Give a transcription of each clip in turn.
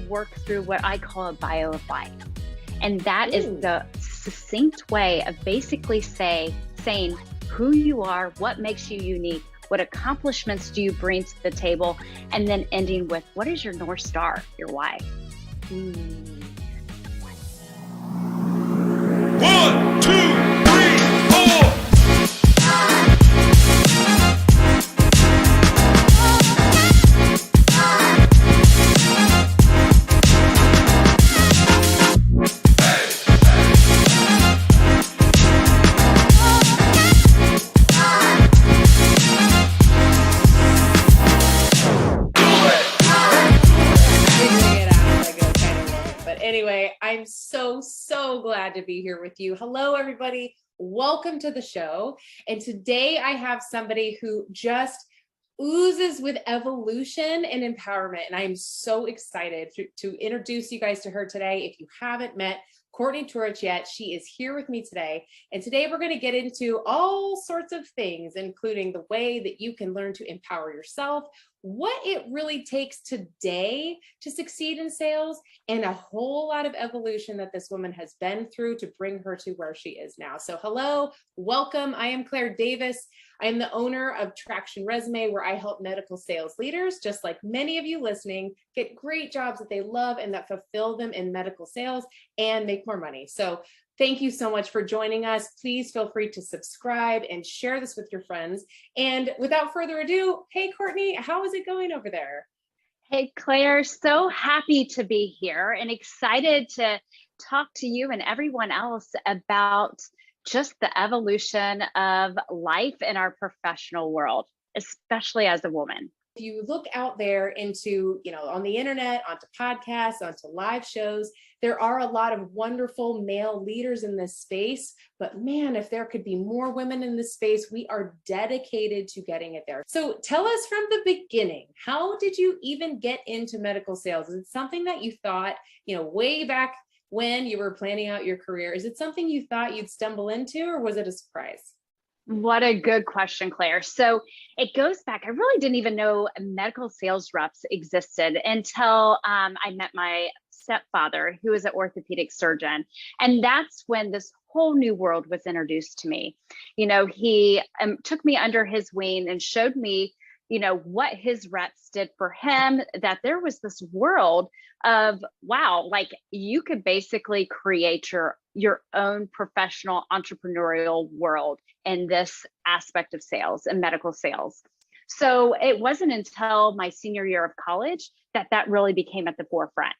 Work through what I call a bio of life. And that is the succinct way of basically saying who you are, what makes you unique, what accomplishments do you bring to the table, and then ending with what is your North Star, your why. 1, 2, 3, 4. Anyway, I'm so glad to be here with you. Hello, everybody. Welcome to the show. And today I have somebody who just oozes with evolution and empowerment. And I'm so excited to introduce you guys to her today. If you haven't met Courtney Turich yet, she is here with me today. And today we're going to get into all sorts of things, including the way that you can learn to empower yourself, what it really takes today to succeed in sales, and a whole lot of evolution that this woman has been through to bring her to where she is now. So hello, welcome. I am Claire Davis. I am the owner of Traction Resume, where I help medical sales leaders, just like many of you listening, get great jobs that they love and that fulfill them in medical sales and make more money. So thank you so much for joining us. Please feel free to subscribe and share this with your friends. And without further ado, hey, Courtney, how is it going over there? Hey, Claire, so happy to be here and excited to talk to you and everyone else about just the evolution of life in our professional world, especially as a woman. If you look out there into, on the internet, onto podcasts, onto live shows, there are a lot of wonderful male leaders in this space, but man, if there could be more women in this space, we are dedicated to getting it there. So tell us from the beginning, how did you even get into medical sales? Is it something that you thought, way back when you were planning out your career? Is it something you thought you'd stumble into, or was it a surprise? What a good question, Claire. So it goes back, I really didn't even know medical sales reps existed until I met my stepfather, who is an orthopedic surgeon. And that's when this whole new world was introduced to me. He took me under his wing and showed me, what his reps did for him, that there was this world of, wow, like you could basically create your own professional entrepreneurial world in this aspect of sales and medical sales. So it wasn't until my senior year of college that really became at the forefront.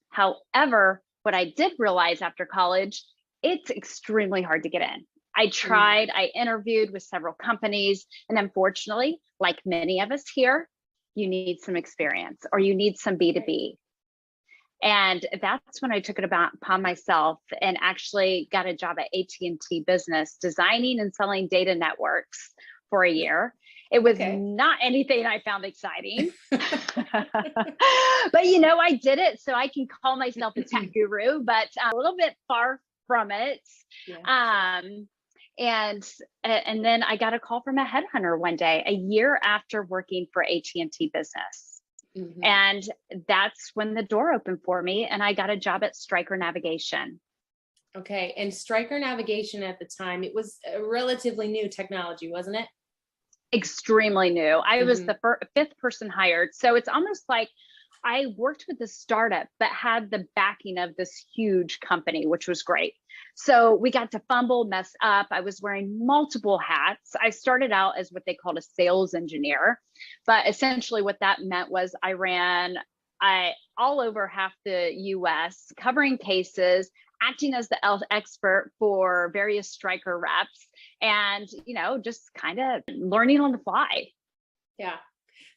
However, what I did realize after college, it's extremely hard to get in. I tried, I interviewed with several companies, and unfortunately, like many of us here, you need some experience or you need some B2B. And that's when I took it upon myself and actually got a job at AT&T Business, designing and selling data networks for a year. It was not anything I found exciting, but I did it, so I can call myself a tech guru, but a little bit far from it. Yeah. And then I got a call from a headhunter one day, a year after working for AT&T Business. Mm-hmm. And that's when the door opened for me, and I got a job at Stryker Navigation. Okay. And Stryker Navigation at the time, it was a relatively new technology, wasn't it? Extremely new. I was the fifth person hired. So it's almost like I worked with a startup, but had the backing of this huge company, which was great. So we got to fumble, mess up. I was wearing multiple hats. I started out as what they called a sales engineer, but essentially what that meant was I all over half the US, covering cases, acting as the expert for various striker reps, and just kind of learning on the fly. Yeah.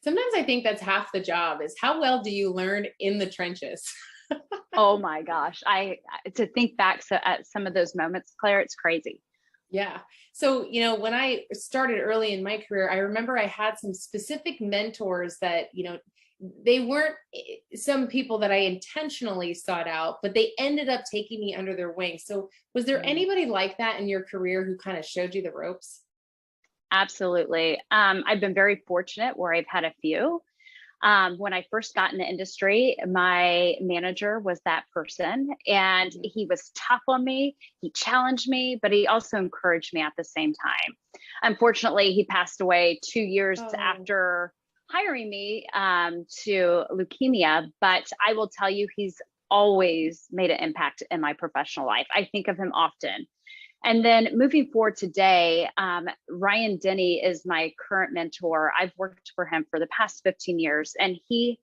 Sometimes I think that's half the job, is how well do you learn in the trenches? Oh my gosh. I to think back at some of those moments, Claire, it's crazy. Yeah. So, when I started early in my career, I remember I had some specific mentors that, they weren't some people that I intentionally sought out, but they ended up taking me under their wing. So was there anybody like that in your career who kind of showed you the ropes? Absolutely. I've been very fortunate where I've had a few. When I first got in the industry, my manager was that person, and he was tough on me. He challenged me, but he also encouraged me at the same time. Unfortunately, he passed away 2 years after hiring me to leukemia, but I will tell you, he's always made an impact in my professional life. I think of him often. And then moving forward today, Ryan Denny is my current mentor. I've worked for him for the past 15 years, and he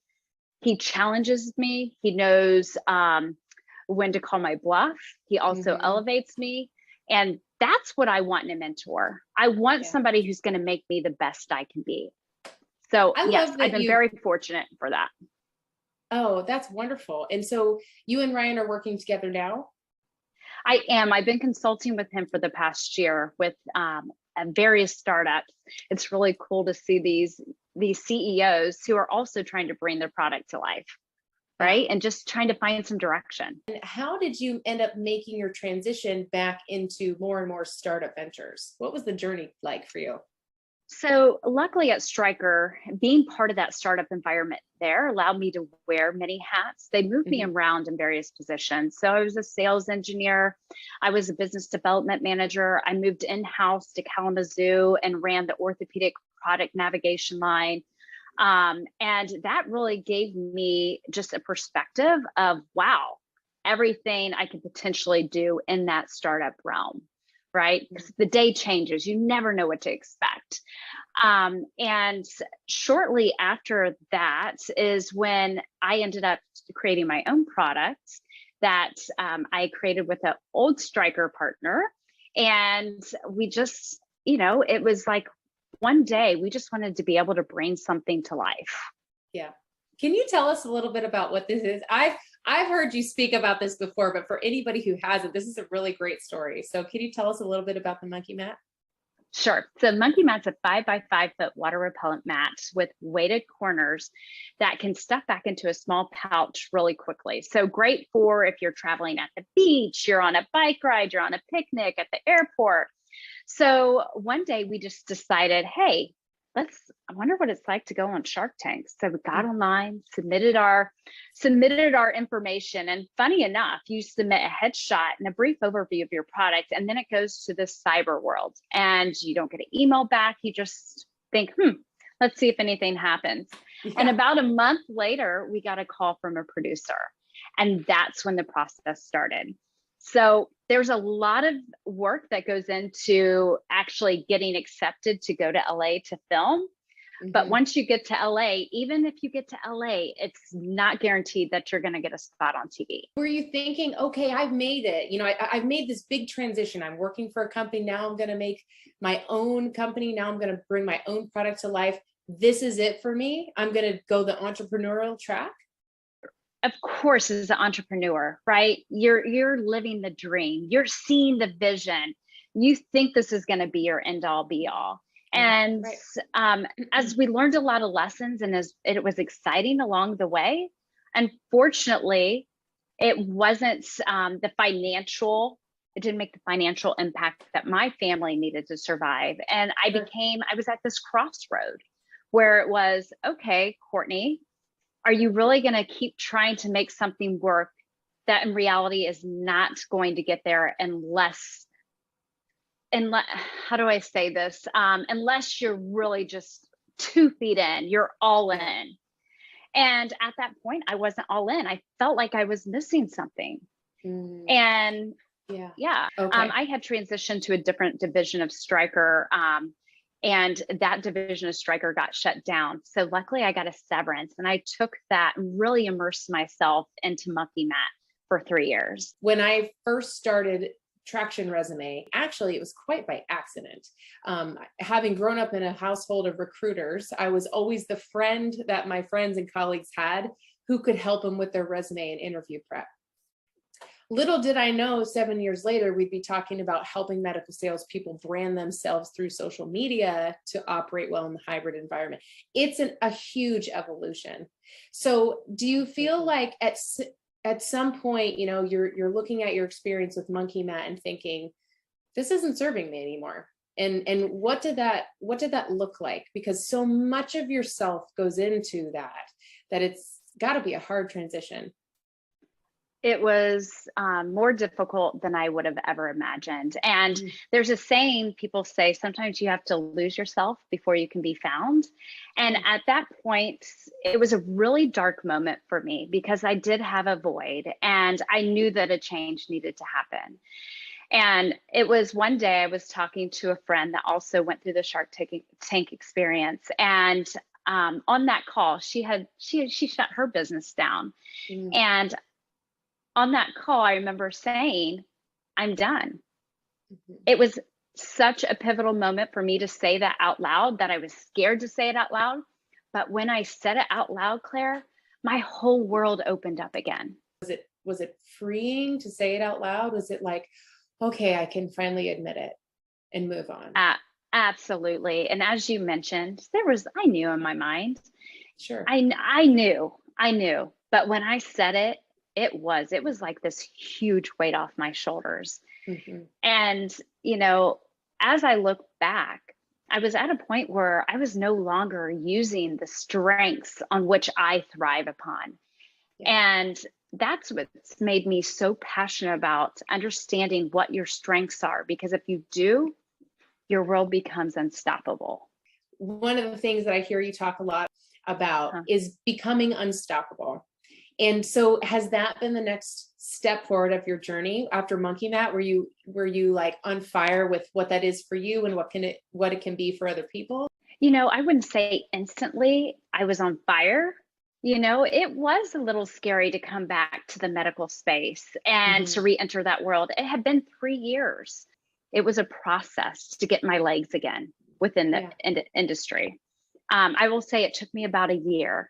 challenges me. He knows when to call my bluff. He also elevates me. And that's what I want in a mentor. I want somebody who's going to make me the best I can be. So yes, I've been very fortunate for that. Oh, that's wonderful. And so you and Ryan are working together now? I am. I've been consulting with him for the past year with various startups. It's really cool to see these CEOs who are also trying to bring their product to life, right? And just trying to find some direction. And how did you end up making your transition back into more and more startup ventures? What was the journey like for you? So luckily at Stryker, being part of that startup environment there allowed me to wear many hats. They moved me around in various positions. So I was a sales engineer. I was a business development manager. I moved in-house to Kalamazoo and ran the orthopedic product navigation line. And that really gave me just a perspective of, wow, everything I could potentially do in that startup realm. Right? Because the day changes, you never know what to expect. And shortly after that is when I ended up creating my own product that I created with an old Stryker partner. And we just, it was like one day we just wanted to be able to bring something to life. Yeah. Can you tell us a little bit about what this is? I've heard you speak about this before, but for anybody who hasn't, this is a really great story. So can you tell us a little bit about the monkey mat? Sure. So monkey mat's a 5x5 foot water repellent mat with weighted corners that can stuff back into a small pouch really quickly. So great for if you're traveling at the beach, you're on a bike ride, you're on a picnic at the airport. So one day we just decided, hey, I wonder what it's like to go on Shark Tank. So we got online, submitted our information. And funny enough, you submit a headshot and a brief overview of your product, and then it goes to the cyber world and you don't get an email back. You just think, let's see if anything happens. Yeah. And about a month later, we got a call from a producer, and that's when the process started. So there's a lot of work that goes into actually getting accepted to go to LA to film. But once you get to LA, even if you get to LA, it's not guaranteed that you're going to get a spot on TV. Were you thinking, okay, I've made it. I've made this big transition. I'm working for a company. Now I'm going to make my own company. Now I'm going to bring my own product to life. This is it for me. I'm going to go the entrepreneurial track. Of course, as an entrepreneur, right? You're living the dream. You're seeing the vision. You think this is going to be your end all be all. And as we learned a lot of lessons, and as it was exciting along the way, unfortunately, it wasn't it didn't make the financial impact that my family needed to survive. And I was at this crossroad where it was, okay, Courtney, are you really going to keep trying to make something work that in reality is not going to get there unless how do I say this? Unless you're really just 2 feet in, you're all in. And at that point, I wasn't all in. I felt like I was missing something. And Yeah. Okay. I had transitioned to a different division of Stryker, and that division of Stryker got shut down. So luckily I got a severance, and I took that and really immersed myself into Monkey Mat for 3 years. When I first started Traction Resume, actually, it was quite by accident. Having grown up in a household of recruiters, I was always the friend that my friends and colleagues had who could help them with their resume and interview prep. Little did I know 7 years later, we'd be talking about helping medical salespeople brand themselves through social media to operate well in the hybrid environment. It's a huge evolution. So do you feel like at some point, you know, you're looking at your experience with Monkey Mat and thinking, this isn't serving me anymore? And what did that look like? Because so much of yourself goes into that it's got to be a hard transition. It was more difficult than I would have ever imagined. And there's a saying people say, sometimes you have to lose yourself before you can be found. And at that point, it was a really dark moment for me because I did have a void and I knew that a change needed to happen. And it was one day I was talking to a friend that also went through the Shark Tank experience. And on that call, she shut her business down. And on that call, I remember saying, I'm done. It was such a pivotal moment for me to say that out loud that I was scared to say it out loud. But when I said it out loud, Claire, my whole world opened up again. Was it freeing to say it out loud? Was it like, okay, I can finally admit it and move on? Absolutely. And as you mentioned, I knew in my mind. Sure. I knew. But when I said it, it was like this huge weight off my shoulders. And, you know, as I look back, I was at a point where I was no longer using the strengths on which I thrive upon. And that's what's made me so passionate about understanding what your strengths are, because if you do, your world becomes unstoppable. One of the things that I hear you talk a lot about is becoming unstoppable. And so has that been the next step forward of your journey after Monkey Mat? Were you like on fire with what that is for you and what it can be for other people? You know, I wouldn't say instantly I was on fire. You know, it was a little scary to come back to the medical space and to re-enter that world. It had been 3 years. It was a process to get my legs again within the industry. I will say it took me about a year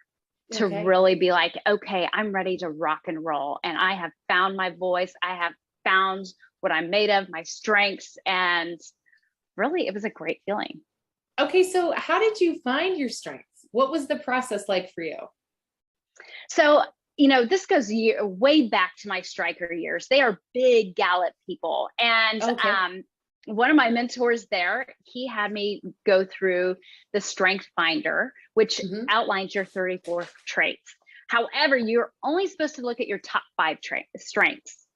to really be like, okay, I'm ready to rock and roll. And I have found my voice. I have found what I'm made of, my strengths. And really, it was a great feeling. Okay. So how did you find your strengths? What was the process like for you? So, you know, this goes way back to my Stryker years. They are big Gallup people. And one of my mentors there, he had me go through the Strength Finder, which outlines your 34 traits. However, you're only supposed to look at your top 5 strengths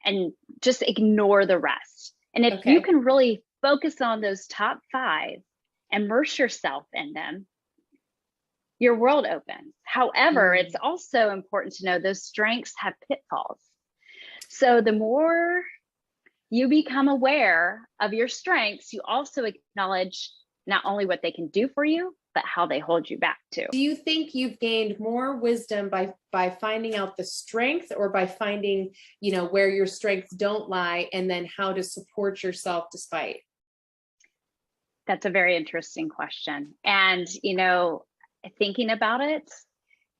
and just ignore the rest. And if you can really focus on those top 5, immerse yourself in them, your world opens. However, it's also important to know those strengths have pitfalls. So the more you become aware of your strengths, you also acknowledge not only what they can do for you, but how they hold you back too. Do you think you've gained more wisdom by finding out the strength, or by finding, you know, where your strengths don't lie and then how to support yourself despite? That's a very interesting question. And, you know, thinking about it,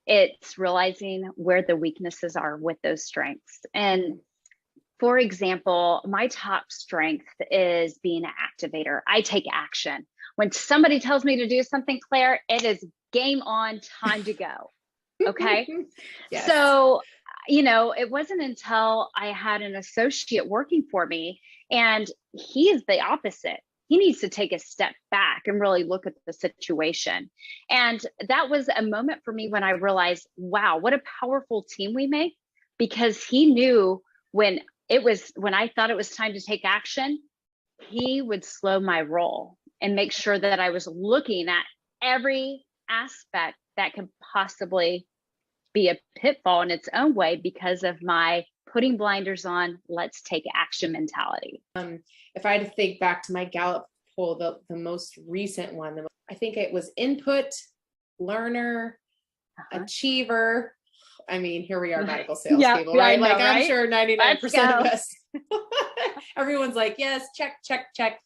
it's realizing where the weaknesses are with those strengths. And for example, my top strength is being an activator. I take action. When somebody tells me to do something, Claire, it is game on, time to go. Okay. So, you know, it wasn't until I had an associate working for me, and he is the opposite. He needs to take a step back and really look at the situation. And that was a moment for me when I realized, wow, what a powerful team we make, because he knew when I thought it was time to take action, he would slow my roll and make sure that I was looking at every aspect that could possibly be a pitfall in its own way because of my putting blinders on, let's take action mentality. If I had to think back to my Gallup poll, the most recent one, I think it was input, learner, achiever. I mean, here we are, medical salespeople, right? Know, like right? I'm sure 99% of us, everyone's like, yes, check, check, check.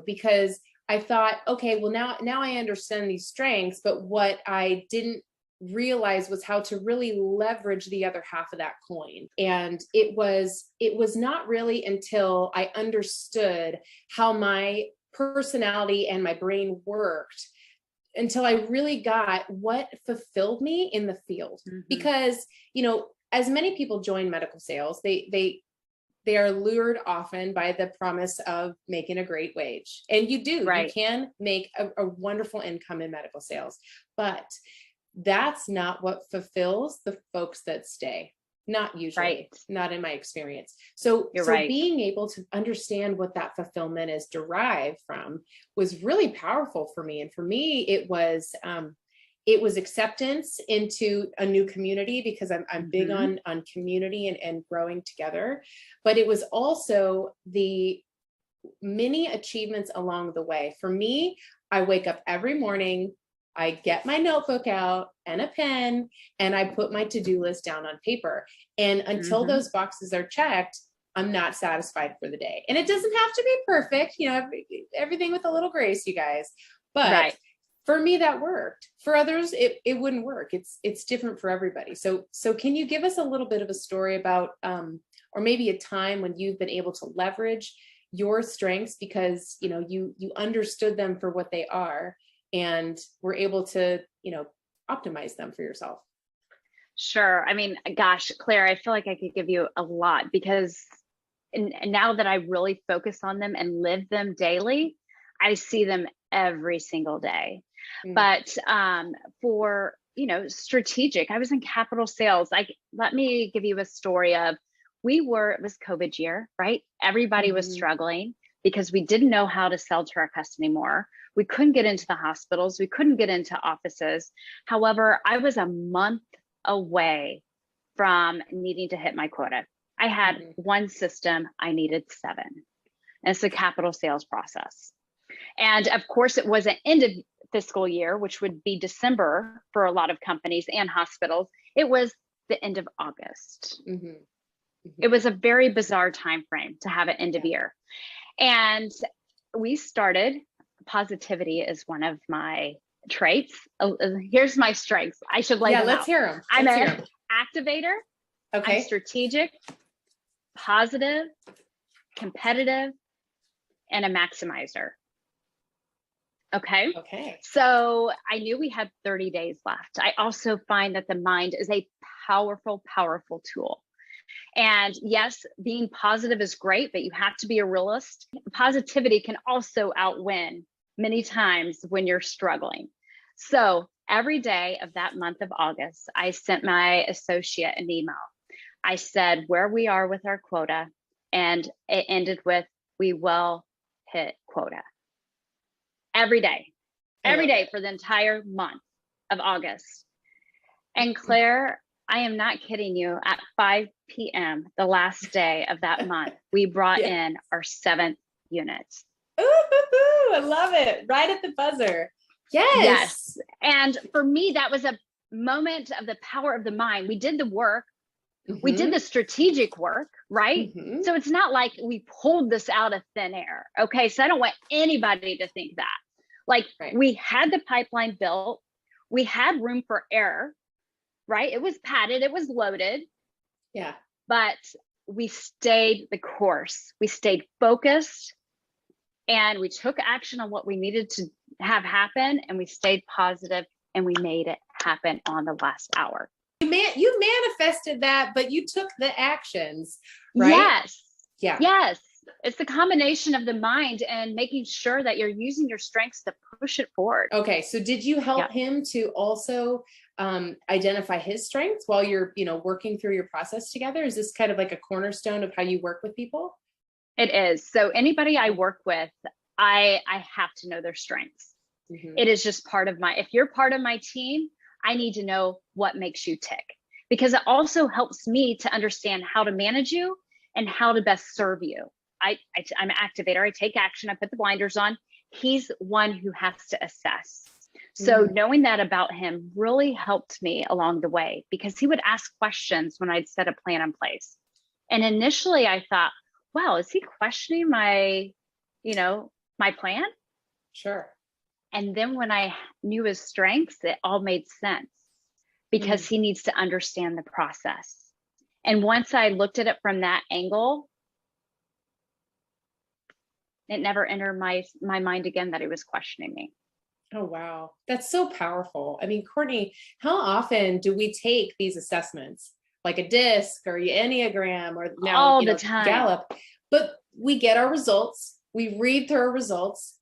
Because I thought, okay, well now I understand these strengths, but what I didn't realize was how to really leverage the other half of that coin. And it was not really until I understood how my personality and my brain worked, until I really got what fulfilled me in the field. Because, as many people join medical sales, they are lured often by the promise of making a great wage. And you do, you can make a wonderful income in medical sales, but that's not what fulfills the folks that stay. Not usually, not in my experience. So being able to understand what that fulfillment is derived from was really powerful for me. And for me, it was acceptance into a new community, because I'm big on community and growing together. But it was also the many achievements along the way. For me, I wake up every morning, I get my notebook out and a pen, and I put my to-do list down on paper. And until those boxes are checked, I'm not satisfied for the day. And it doesn't have to be perfect, everything with a little grace, you guys. But for me, that worked. For others, it wouldn't work. It's different for everybody. So can you give us a little bit of a story about, or maybe a time when you've been able to leverage your strengths because, you understood them for what they are, and we're able to, optimize them for yourself? Sure. I mean, gosh, Claire, I feel like I could give you a lot, because now that I really focus on them and live them daily, I see them every single day. But for, strategic, I was in capital sales. Let me give you a story of, it was COVID year, right? Everybody was struggling because we didn't know how to sell to our customers anymore. We couldn't get into the hospitals. We couldn't get into offices. However, I was a month away from needing to hit my quota. I had one system, I needed 7. And it's a capital sales process. And of course, it was an end of fiscal year, which would be December for a lot of companies and hospitals. It was the end of August. It was a very bizarre time frame to have an end of year. And we started, positivity is one of my traits. Here's my strengths. I should lay them let's out. Hear them. I'm an activator. Okay. I'm strategic, positive, competitive, and a maximizer. Okay. So I knew we had 30 days left. I also find that the mind is a powerful, powerful tool. And yes, being positive is great, but you have to be a realist. Positivity can also outwin many times when you're struggling. So every day of that month of August, I sent my associate an email. I said where we are with our quota, and it ended with, we will hit quota. Every day for the entire month of August. And Claire, I am not kidding you, at 5 p.m., the last day of that month, we brought in our 7th unit. Ooh, I love it. Right at the buzzer. Yes. And for me, that was a moment of the power of the mind. We did the work. We did the strategic work, right? So it's not like we pulled this out of thin air. Okay. So I don't want anybody to think that. We had the pipeline built. We had room for error, right? It was padded. It was loaded. Yeah. But we stayed the course. We stayed focused, and we took action on what we needed to have happen, and we stayed positive, and we made it happen on the last hour. You manifested that, but you took the actions, right? Yes. Yeah. Yes. It's the combination of the mind and making sure that you're using your strengths to push it forward. Okay. So did you help him to also identify his strengths while you're, working through your process together? Is this kind of like a cornerstone of how you work with people? It is. So anybody I work with, I have to know their strengths. It is just part of if you're part of my team, I need to know what makes you tick, because it also helps me to understand how to manage you and how to best serve you. I'm an activator. I take action. I put the blinders on. He's one who has to assess. So knowing that about him really helped me along the way, because he would ask questions when I'd set a plan in place. And initially I thought, wow, is he questioning my plan? Sure. And then when I knew his strengths, it all made sense, because he needs to understand the process. And once I looked at it from that angle, it never entered my mind again that he was questioning me. Oh, wow. That's so powerful. I mean, Courtney, how often do we take these assessments, like a DISC or Enneagram or now all the time, Gallup, but we get our results, we read through our results,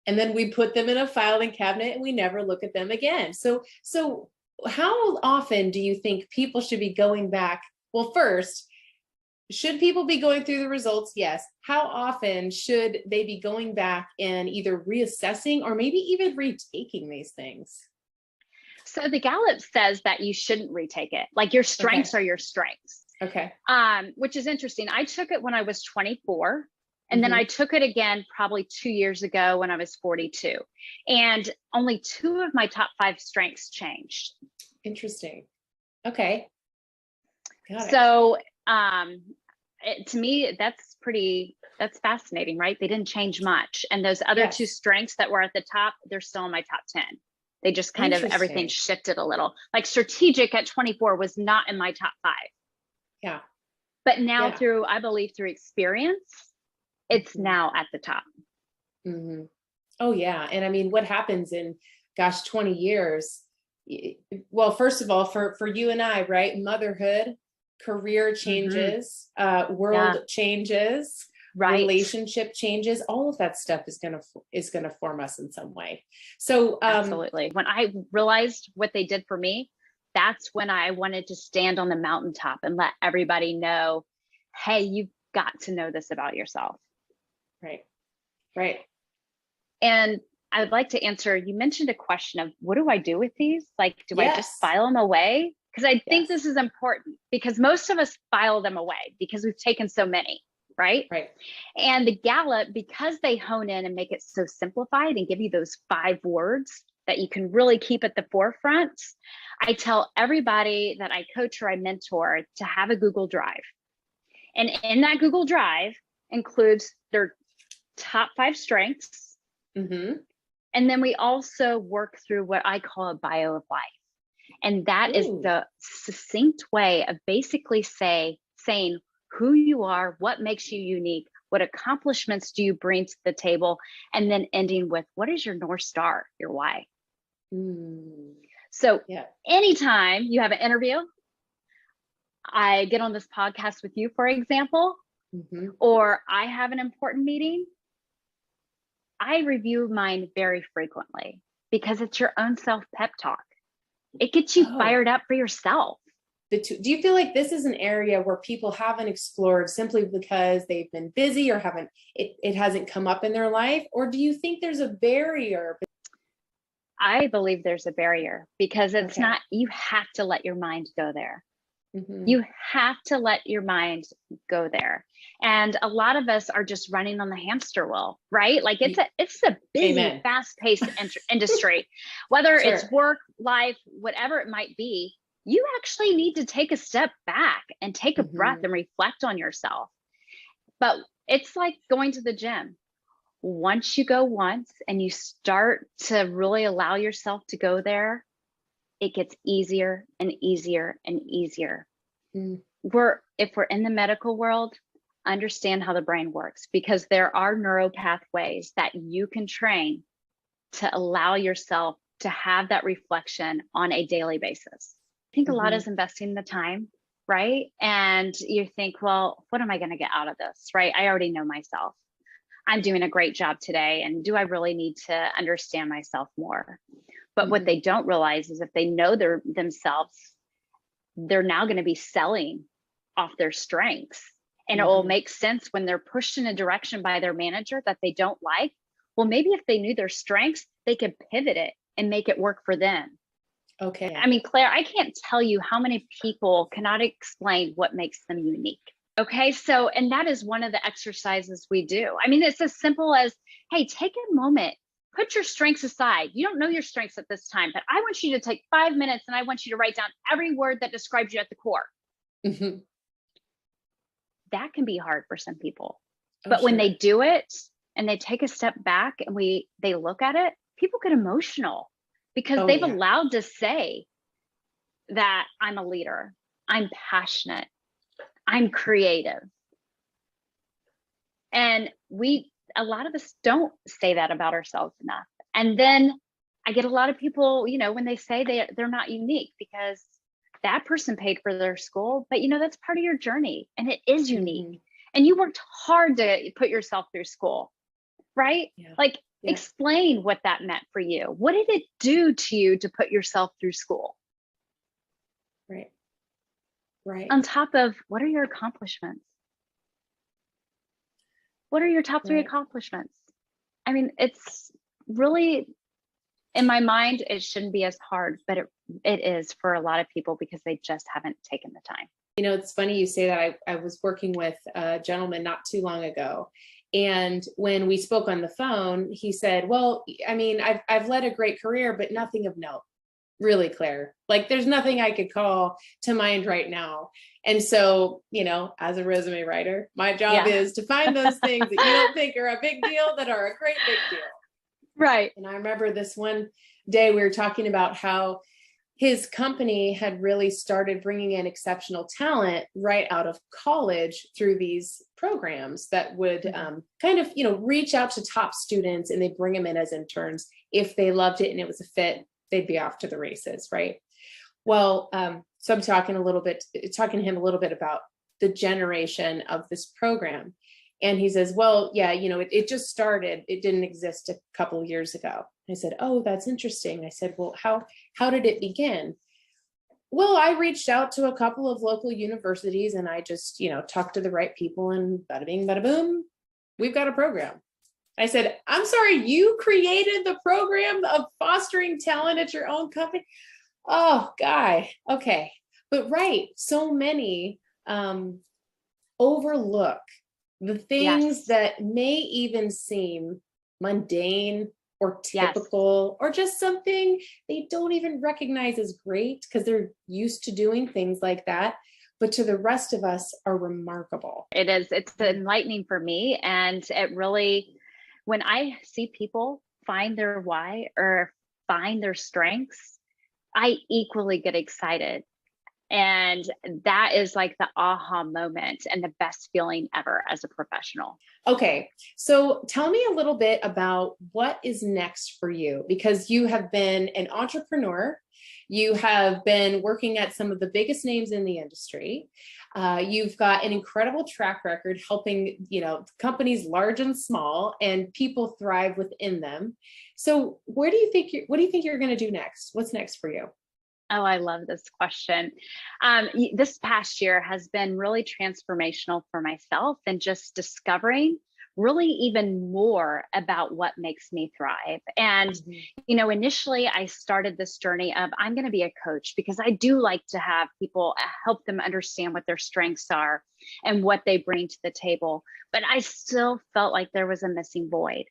and then we put them in a filing cabinet and we never look at them again. So how often do you think people should be going back? Well, first, should people be going through the results? Yes. How often should they be going back and either reassessing or maybe even retaking these things? So the Gallup says that you shouldn't retake it. Like, your strengths are your strengths. Okay. Which is interesting. I took it when I was 24. And then I took it again probably 2 years ago when I was 42. And only 2 of my top 5 strengths changed. Interesting. Okay. Got it. So to me, that's fascinating, right? They didn't change much. And those other 2 strengths that were at the top, they're still in my top 10. They just kind of, everything shifted a little. Like strategic at 24 was not in my top 5. Yeah. But now I believe through experience, it's now at the top. Oh yeah. And I mean, what happens in, 20 years? Well, first of all, for you and I, right? Motherhood, career changes, world changes, relationship changes, all of that stuff is going to form us in some way. So absolutely. When I realized what they did for me, that's when I wanted to stand on the mountaintop and let everybody know, hey, you've got to know this about yourself. Right. And I'd like to answer, you mentioned a question of, what do I do with these? Like, do I just file them away? Because I think this is important, because most of us file them away because we've taken so many, right? And the Gallup, because they hone in and make it so simplified and give you those 5 words that you can really keep at the forefront, I tell everybody that I coach or I mentor to have a Google Drive. And in that Google Drive includes their top 5 strengths. And then we also work through what I call a bio of life. And that is the succinct way of basically saying who you are, what makes you unique, what accomplishments do you bring to the table, and then ending with, what is your North Star, your why? So anytime you have an interview, I get on this podcast with you, for example, or I have an important meeting, I review mine very frequently, because it's your own self-pep talk. It gets you fired up for yourself. Do you feel like this is an area where people haven't explored simply because they've been busy or it hasn't come up in their life? Or do you think there's a barrier? I believe there's a barrier, because it's not, you have to let your mind go there. You have to let your mind go there. And a lot of us are just running on the hamster wheel, right? Like it's a busy, fast-paced industry, whether it's work, life, whatever it might be. You actually need to take a step back and take a breath and reflect on yourself. But it's like going to the gym. Once you go once and you start to really allow yourself to go there, it gets easier and easier and easier. If we're in the medical world, understand how the brain works, because there are neural pathways that you can train to allow yourself to have that reflection on a daily basis. I think a lot is investing the time, right? And you think, well, what am I going to get out of this, right? I already know myself. I'm doing a great job today. And do I really need to understand myself more? But what they don't realize is if they know themselves, they're now going to be selling off their strengths. And it will make sense when they're pushed in a direction by their manager that they don't like. Well, maybe if they knew their strengths, they could pivot it and make it work for them. Okay. I mean, Claire, I can't tell you how many people cannot explain what makes them unique. Okay. So, and that is one of the exercises we do. I mean, it's as simple as, hey, take a moment, put your strengths aside. You don't know your strengths at this time, but I want you to take 5 minutes and I want you to write down every word that describes you at the core. Mm-hmm. That can be hard for some people. Oh, but when sure. they do it and they take a step back and they look at it, people get emotional because Oh, they've yeah. allowed to say that I'm a leader, I'm passionate, I'm creative. And a lot of us don't say that about ourselves enough. And then I get a lot of people, when they say they're not unique because that person paid for their school, but that's part of your journey and it is unique. Mm-hmm. And you worked hard to put yourself through school, right? Yeah. Like, Yeah. explain what that meant for you. What did it do to you to put yourself through school? Right. Right. On top of, what are your accomplishments? What are your top 3 Right. accomplishments? I mean, it's really, in my mind, it shouldn't be as hard, but it is for a lot of people because they just haven't taken the time. It's funny you say that. I was working with a gentleman not too long ago. And when we spoke on the phone, he said, well, I mean, I've led a great career, but nothing of note, really, Claire. Like, there's nothing I could call to mind right now. And so, as a resume writer, my job is to find those things that you don't think are a big deal that are a great big deal. Right. And I remember this one day we were talking about how his company had really started bringing in exceptional talent right out of college through these programs that would kind of, reach out to top students, and they bring them in as interns. If they loved it and it was a fit, they'd be off to the races, right? Well, so I'm talking to him a little bit about the generation of this program. And he says, well, yeah, it just started. It didn't exist a couple of years ago. I said, oh, that's interesting. I said, well, how did it begin? Well, I reached out to a couple of local universities and I just, talked to the right people, and bada bing, bada boom, we've got a program. I said, I'm sorry, you created the program of fostering talent at your own company? Oh, guy. Okay. But right. So many overlook the things that may even seem mundane or typical, or just something they don't even recognize as great because they're used to doing things like that, but to the rest of us are remarkable. It is. It's enlightening for me. And it really, when I see people find their why or find their strengths, I equally get excited. And that is like the aha moment and the best feeling ever as a professional. Okay. So tell me a little bit about what is next for you, because you have been an entrepreneur. You have been working at some of the biggest names in the industry. You've got an incredible track record helping, companies large and small, and people thrive within them. So what do you think you're going to do next? What's next for you? Oh, I love this question. This past year has been really transformational for myself, and just discovering really even more about what makes me thrive. And, initially I started this journey of, I'm going to be a coach because I do like to have people help them understand what their strengths are and what they bring to the table. But I still felt like there was a missing void.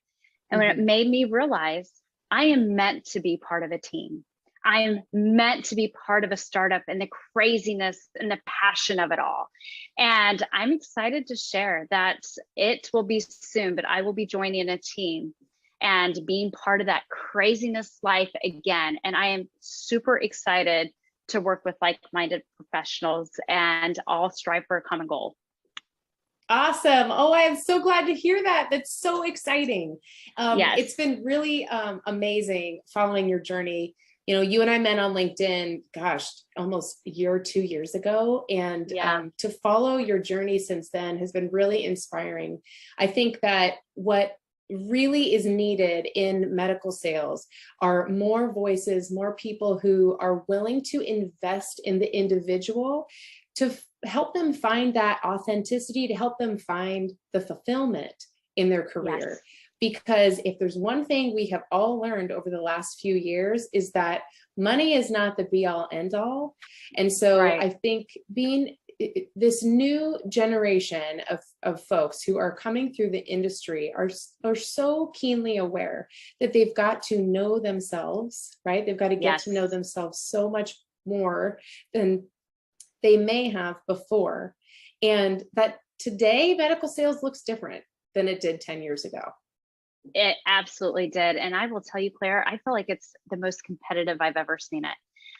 And when it made me realize I am meant to be part of a team. I am meant to be part of a startup and the craziness and the passion of it all. And I'm excited to share that it will be soon, but I will be joining a team and being part of that craziness life again. And I am super excited to work with like-minded professionals and all strive for a common goal. Awesome. Oh, I am so glad to hear that. That's so exciting. It's been really amazing following your journey. You and I met on LinkedIn, gosh, almost a year or 2 years ago. And to follow your journey since then has been really inspiring. I think that what really is needed in medical sales are more voices, more people who are willing to invest in the individual to help them find that authenticity, to help them find the fulfillment in their career. because if there's one thing we have all learned over the last few years is that money is not the be all end all. And so I think being this new generation of folks who are coming through the industry are so keenly aware that they've got to know themselves, right? They've got to get to know themselves so much more than they may have before. And that today medical sales looks different than it did 10 years ago. It absolutely did. And I will tell you, Claire, I feel like it's the most competitive I've ever seen it.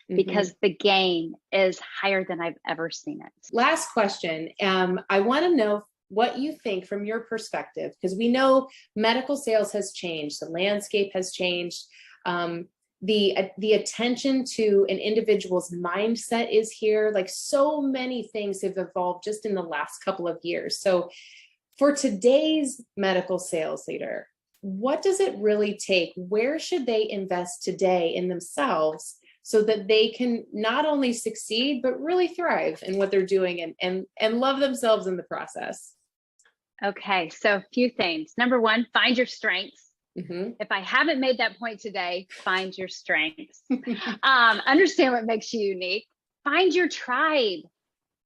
Because the game is higher than I've ever seen it. Last question. I want to know what you think from your perspective, because we know medical sales has changed. The landscape has changed. The attention to an individual's mindset is here. Like so many things have evolved just in the last couple of years. So for today's medical sales leader, what does it really take? Where should they invest today in themselves so that they can not only succeed, but really thrive in what they're doing and love themselves in the process? Okay, so a few things. Number one, find your strengths. If I haven't made that point today, find your strengths. Understand what makes you unique. Find your tribe.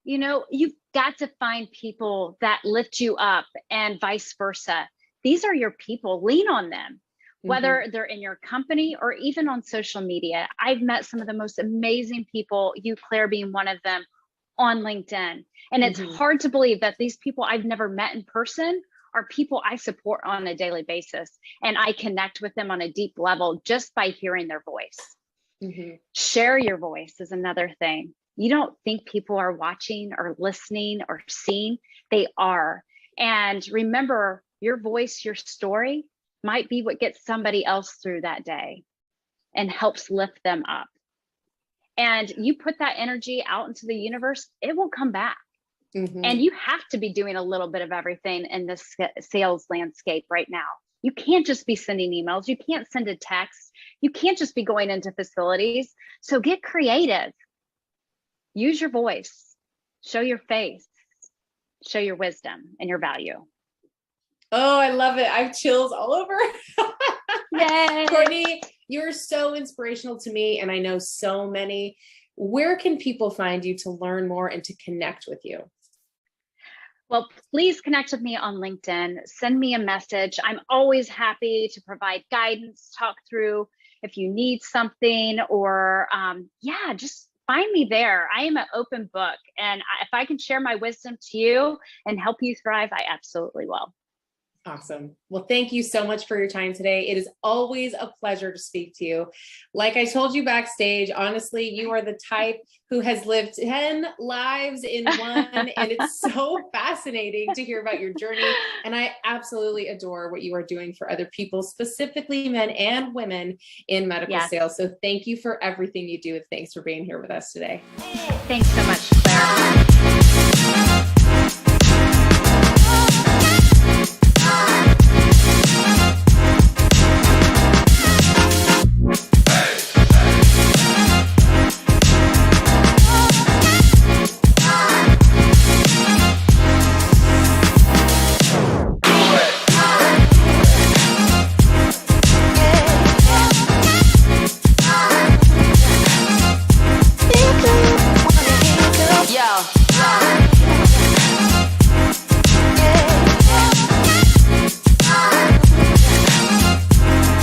You know, you've got to find people that lift you up and vice versa. These are your people. Lean on them. Whether they're in your company or even on social media. I've met some of the most amazing people, you, Claire, being one of them, on LinkedIn. And it's hard to believe that these people I've never met in person are people I support on a daily basis. And I connect with them on a deep level just by hearing their voice. Share your voice is another thing. You don't think people are watching or listening or seeing. They are. And remember, your voice, your story, might be what gets somebody else through that day and helps lift them up. And you put that energy out into the universe, it will come back. And you have to be doing a little bit of everything in this sales landscape right now. You can't just be sending emails. You can't send a text. You can't just be going into facilities. So get creative. Use your voice. Show your face. Show your wisdom and your value. Oh, I love it. I have chills all over. Yay. Courtney, you're so inspirational to me, and I know so many. Where can people find you to learn more and to connect with you? Well, please connect with me on LinkedIn. Send me a message. I'm always happy to provide guidance, talk through if you need something, or just find me there. I am an open book. And if I can share my wisdom to you and help you thrive, I absolutely will. Awesome. Well, thank you so much for your time today. It is always a pleasure to speak to you. Like I told you backstage, honestly, you are the type who has lived 10 lives in one. And it's so fascinating to hear about your journey. And I absolutely adore what you are doing for other people, specifically men and women in medical sales. So thank you for everything you do. And thanks for being here with us today. Thanks so much, Claire.